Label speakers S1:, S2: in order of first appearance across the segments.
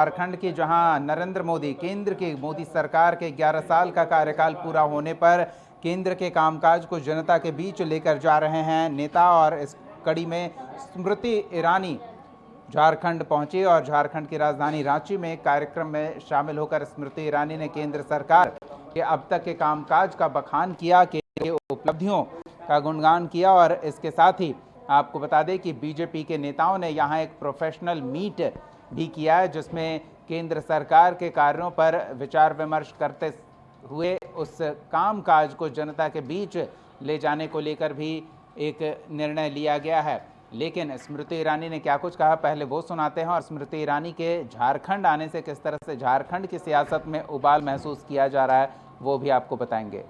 S1: झारखंड की जहां नरेंद्र मोदी केंद्र की मोदी सरकार के 11 साल का कार्यकाल पूरा होने पर केंद्र के कामकाज को जनता के बीच लेकर जा रहे हैं नेता, और इस कड़ी में स्मृति ईरानी झारखंड पहुंची और झारखंड की राजधानी रांची में एक कार्यक्रम में शामिल होकर स्मृति ईरानी ने केंद्र सरकार के अब तक के कामकाज का बखान किया, केंद्र की उपलब्धियों का गुणगान किया। और इसके साथ ही आपको बता दें कि बीजेपी के नेताओं ने यहां एक प्रोफेशनल मीट भी किया है, जिसमें केंद्र सरकार के कार्यों पर विचार विमर्श करते हुए उस कामकाज को जनता के बीच ले जाने को लेकर भी एक निर्णय लिया गया है। लेकिन स्मृति ईरानी ने क्या कुछ कहा, पहले वो सुनाते हैं, और स्मृति ईरानी के झारखंड आने से किस तरह से झारखंड की सियासत में उबाल महसूस किया जा रहा है वो भी आपको बताएंगे।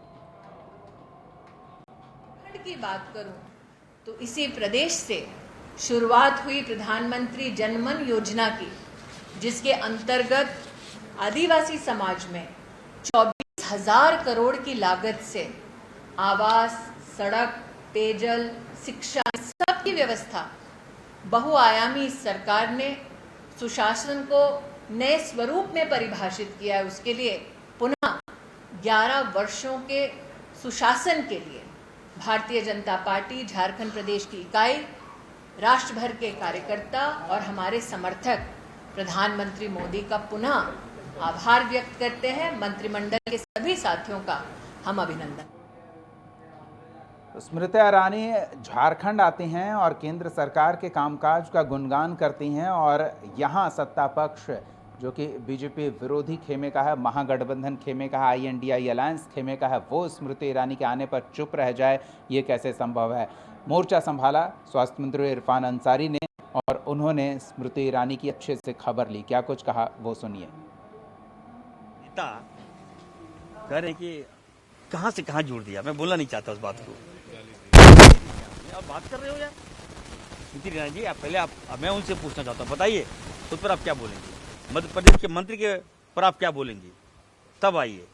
S2: की बात करूं तो इसी प्रदेश से शुरुआत हुई प्रधानमंत्री जनमन योजना की, जिसके अंतर्गत आदिवासी समाज में 24,000 करोड़ की लागत से आवास, सड़क, पेयजल, शिक्षा सबकी व्यवस्था बहुआयामी सरकार ने सुशासन को नए स्वरूप में परिभाषित किया है। उसके लिए पुनः 11 वर्षों के सुशासन के लिए भारतीय जनता पार्टी झारखंड प्रदेश की इकाई, राष्ट्र भर के कार्यकर्ता और हमारे समर्थक प्रधानमंत्री मोदी का पुनः आभार व्यक्त करते हैं। मंत्रिमंडल के सभी साथियों का हम अभिनंदन।
S1: स्मृति ईरानी झारखंड आती हैं और केंद्र सरकार के कामकाज का गुणगान करती हैं, और यहाँ सत्ता पक्ष जो कि बीजेपी विरोधी खेमे का है, महागठबंधन खेमे का है, INDI अलायंस खेमे का है, वो स्मृति ईरानी के आने पर चुप रह जाए, ये कैसे संभव है। मोर्चा संभाला स्वास्थ्य मंत्री इरफान अंसारी ने, और उन्होंने स्मृति ईरानी की अच्छे से खबर ली। क्या कुछ कहा वो सुनिए।
S3: नेता कह रहे कि कहां से कहां जोड़ दिया, मैं बोलना नहीं चाहता उस बात को। आप बात कर रहे हो यार स्मृति ईरानी जी, आप पहले मैं उनसे पूछना चाहता हूँ, बताइए उस पर आप क्या बोलेंगे, मध्य प्रदेश के मंत्री के पर आप क्या बोलेंगे, तब आइए।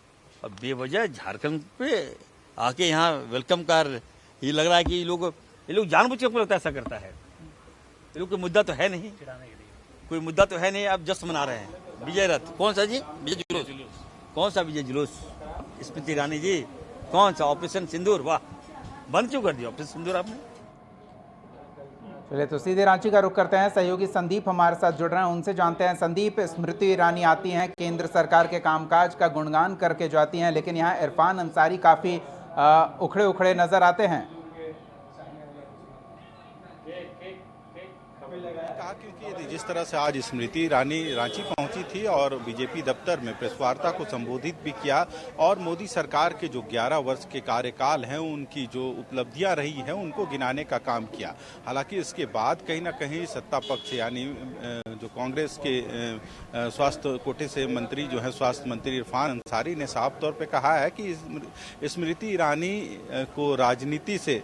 S3: अब बेवजह झारखंड पे आके यहाँ वेलकम कर, ये लग रहा है कि ये लोग जानबूझ के लगता है ऐसा करता है। ये लोग कोई मुद्दा तो है नहीं, कोई मुद्दा तो है नहीं, आप जश्न मना रहे हैं। विजय रथ कौन सा जी, विजय जुलूस, कौन सा विजय जुलूस स्मृति ईरानी जी, कौन सा ऑपरेशन सिंदूर, वाह बंद क्यों कर दिया ऑपरेशन सिंदूर आपने।
S1: चलिए तो सीधे रांची का रुख करते हैं, सहयोगी संदीप हमारे साथ जुड़ रहे हैं, उनसे जानते हैं। संदीप, स्मृति ईरानी आती हैं, केंद्र सरकार के कामकाज का गुणगान करके जाती हैं, लेकिन यहाँ इरफान अंसारी काफ़ी उखड़े उखड़े नजर आते हैं।
S4: कहा क्योंकि जिस तरह से आज स्मृति ईरानी रांची पहुंची थी और बीजेपी दफ्तर में प्रेस वार्ता को संबोधित भी किया, और मोदी सरकार के जो 11 वर्ष के कार्यकाल हैं उनकी जो उपलब्धियां रही हैं उनको गिनाने का काम किया। हालांकि इसके बाद कहीं ना कहीं सत्ता पक्ष यानी जो कांग्रेस के स्वास्थ्य कोटे से मंत्री जो है स्वास्थ्य मंत्री इरफान अंसारी ने साफ तौर पर कहा है कि स्मृति ईरानी को राजनीति से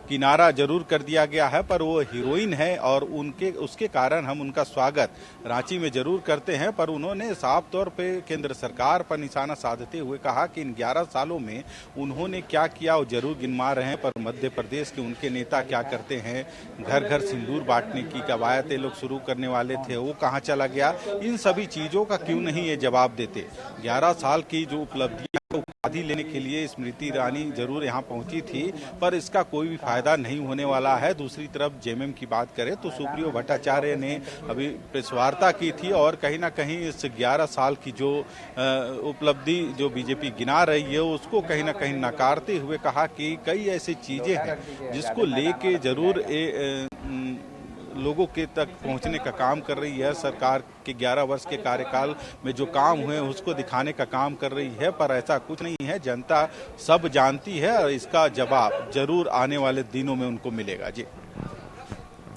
S4: किनारा जरूर कर दिया गया है, पर वो हीरोइन है और उसके कारण हम उनका स्वागत रांची में जरूर करते हैं। पर उन्होंने साफ तौर पे केंद्र सरकार पर निशाना साधते हुए कहा कि इन 11 सालों में उन्होंने क्या किया वो जरूर गिनवा रहे हैं, पर मध्य प्रदेश के उनके नेता क्या करते हैं, घर घर सिंदूर बांटने की कवायद लोग शुरू करने वाले थे, वो कहाँ चला गया, इन सभी चीजों का क्यों नहीं ये जवाब देते। 11 साल की जो उपलब्धियां उपाधि लेने के लिए स्मृति ईरानी जरूर यहाँ पहुंची थी, पर इसका कोई भी फायदा नहीं होने वाला है। दूसरी तरफ जेएमएम की बात करें तो सुप्रियो भट्टाचार्य ने अभी प्रेस वार्ता की थी, और कहीं ना कहीं इस 11 साल की जो उपलब्धि जो बीजेपी गिना रही है उसको कहीं ना कहीं नकारते हुए कहा कि कई ऐसी चीजें हैं जिसको लेके जरूर लोगों के तक पहुंचने का काम कर रही है। सरकार के 11 वर्ष के कार्यकाल में जो काम हुए उसको दिखाने का काम कर रही है, पर ऐसा कुछ नहीं है। जनता सब जानती है और इसका जवाब जरूर आने वाले दिनों में उनको मिलेगा। जी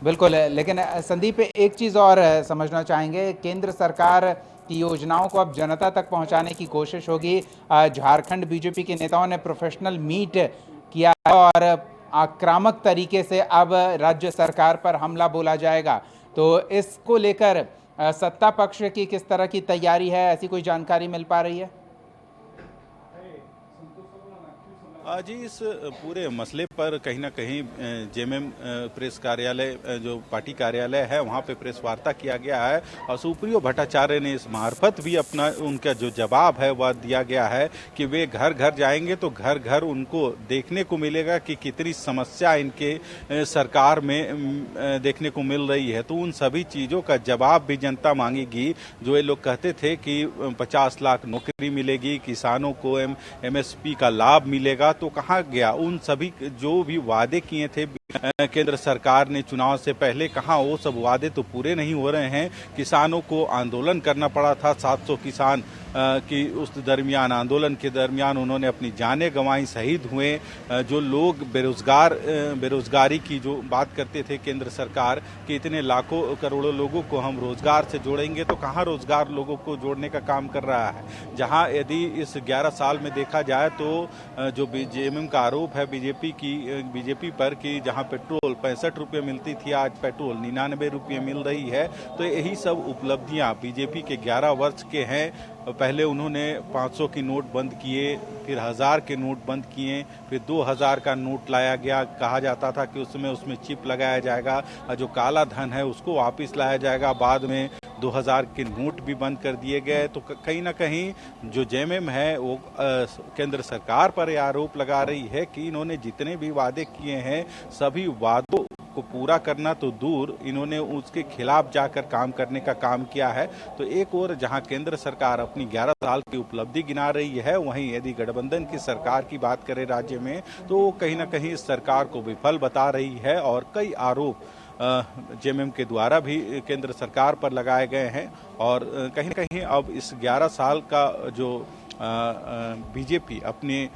S1: बिल्कुल, लेकिन संदीप एक चीज़ और समझना चाहेंगे, केंद्र सरकार की योजनाओं को अब जनता तक पहुंचाने की कोशिश होगी। झारखंड बीजेपी के नेताओं ने प्रोफेशनल मीट किया और आक्रामक तरीके से अब राज्य सरकार पर हमला बोला जाएगा, तो इसको लेकर सत्ता पक्ष की किस तरह की तैयारी है, ऐसी कोई जानकारी मिल पा रही है?
S4: जी, इस पूरे मसले पर कहीं ना कहीं जेएमएम प्रेस कार्यालय जो पार्टी कार्यालय है वहाँ पे प्रेस वार्ता किया गया है और सुप्रियो भट्टाचार्य ने इस मार्फत भी अपना उनका जो जवाब है वह दिया गया है कि वे घर घर जाएंगे तो घर घर उनको देखने को मिलेगा कि कितनी समस्या इनके सरकार में देखने को मिल रही है। तो उन सभी चीज़ों का जवाब भी जनता मांगेगी। जो ये लोग कहते थे कि 50 लाख नौकरी मिलेगी, किसानों को एमएसपी का लाभ मिलेगा, तो कहाँ गया? उन सभी जो भी वादे किए थे केंद्र सरकार ने चुनाव से पहले, कहाँ वो सब वादे तो पूरे नहीं हो रहे हैं। किसानों को आंदोलन करना पड़ा था, 700 किसान की उस दरमियान आंदोलन के दरमियान उन्होंने अपनी जानें गंवाई, शहीद हुए। जो लोग बेरोजगारी की जो बात करते थे केंद्र सरकार कि इतने लाखों करोड़ों लोगों को हम रोजगार से जोड़ेंगे, तो कहाँ रोजगार लोगों को जोड़ने का काम कर रहा है। जहाँ यदि इस 11 साल में देखा जाए तो जो जेएमएम का आरोप है बीजेपी पर कि जहाँ पेट्रोल 65 रुपये मिलती थी, आज पेट्रोल 99 रुपये मिल रही है। तो यही सब उपलब्धियां बीजेपी के 11 वर्ष के हैं। पहले उन्होंने 500 की नोट बंद किए, फिर 1000 के नोट बंद किए, फिर 2000 का नोट लाया गया। कहा जाता था कि उसमें चिप लगाया जाएगा और जो काला धन है उसको वापस लाया जाएगा। बाद में 2000 के नोट भी बंद कर दिए गए। तो कहीं ना कहीं जो जेएमएम है वो केंद्र सरकार पर यह आरोप लगा रही है कि इन्होंने जितने भी वादे किए हैं सभी वादों को पूरा करना तो दूर, इन्होंने उसके खिलाफ जाकर काम करने का काम किया है। तो एक और जहां केंद्र सरकार अपनी 11 साल की उपलब्धि गिना रही है, वहीं यदि गठबंधन की सरकार की बात करें राज्य में तो वो कहीं ना कहीं इस सरकार को विफल बता रही है और कई आरोप जेएमएम के द्वारा भी केंद्र सरकार पर लगाए गए हैं। और कहीं ना कहीं अब इस 11 साल का जो बीजेपी अपने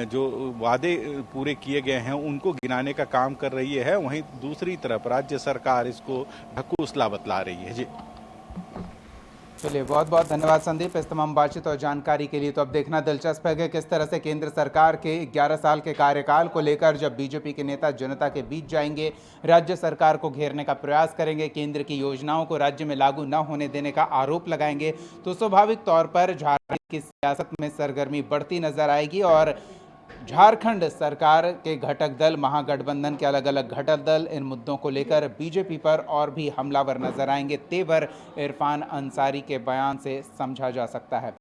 S4: जो वादे पूरे किए गए हैं उनको गिनाने का काम कर रही है, वहीं दूसरी तरफ राज्य सरकार इसको ढकोसला बतला रही है। जी
S1: चलिए, बहुत बहुत धन्यवाद संदीप इस तमाम बातचीत और जानकारी के लिए। तो अब देखना दिलचस्प है कि किस तरह से केंद्र सरकार के 11 साल के कार्यकाल को लेकर जब बीजेपी के नेता जनता के बीच जाएंगे, राज्य सरकार को घेरने का प्रयास करेंगे, केंद्र की योजनाओं को राज्य में लागू न होने देने का आरोप लगाएंगे, तो स्वाभाविक तौर पर झारखंड की सियासत में सरगर्मी बढ़ती नजर आएगी और झारखंड सरकार के घटक दल, महागठबंधन के अलग अलग घटक दल इन मुद्दों को लेकर बीजेपी पर और भी हमलावर नजर आएंगे। तेवर इरफान अंसारी के बयान से समझा जा सकता है।